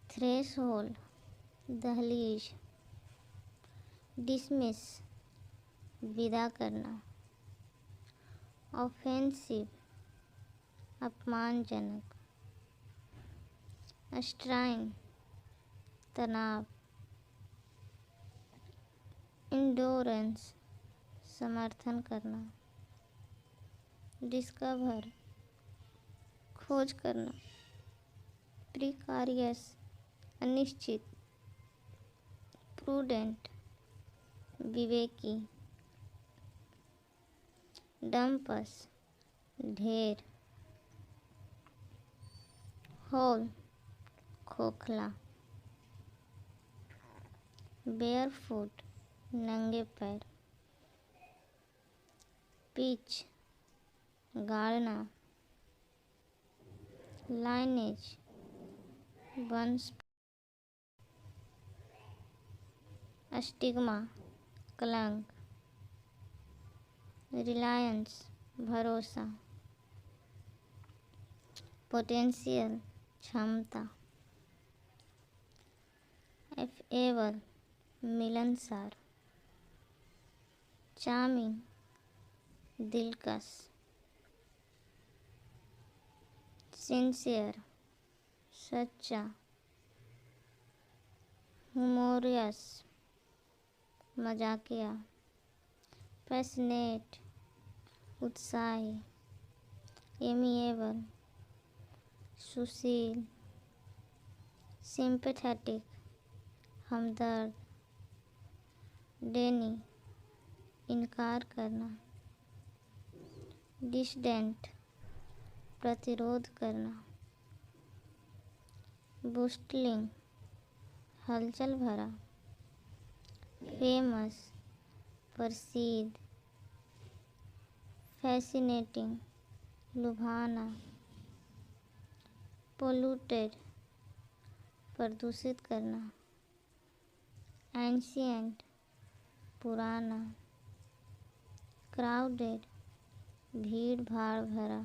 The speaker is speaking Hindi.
थ्रेशहोल्ड दहलीज, डिसमिस विदा करना, ऑफेंसिव अपमानजनक, स्ट्राइन तनाव, इंडोरेंस समर्थन करना, डिस्कवर खोज करना, प्रिकारियस अनिश्चित, प्रूडेंट विवेकी, डंपस ढेर, होल खोखला, बेयरफुट नंगे पैर, पिच गाड़ना, लाइनेज वंश, स्टिग्मा कलंक, रिलायंस भरोसा, पोटेंशियल क्षमता, एफेबल मिलनसार, चार्मिंग दिलकश, सिंसियर सच्चा, ह्यूमोरियस मजाकिया, पैशनेट उत्साही, एमिएबल सुशील, सिंपैथेटिक हमदर्द, डेनी इनकार करना, डिसडेंट प्रतिरोध करना, बूस्टलिंग हलचल भरा, फेमस प्रसिद्ध, फैसिनेटिंग लुभाना, पोल्यूटेड प्रदूषित करना, एंशिएंट पुराना, क्राउडेड भीड़ भाड़ भरा,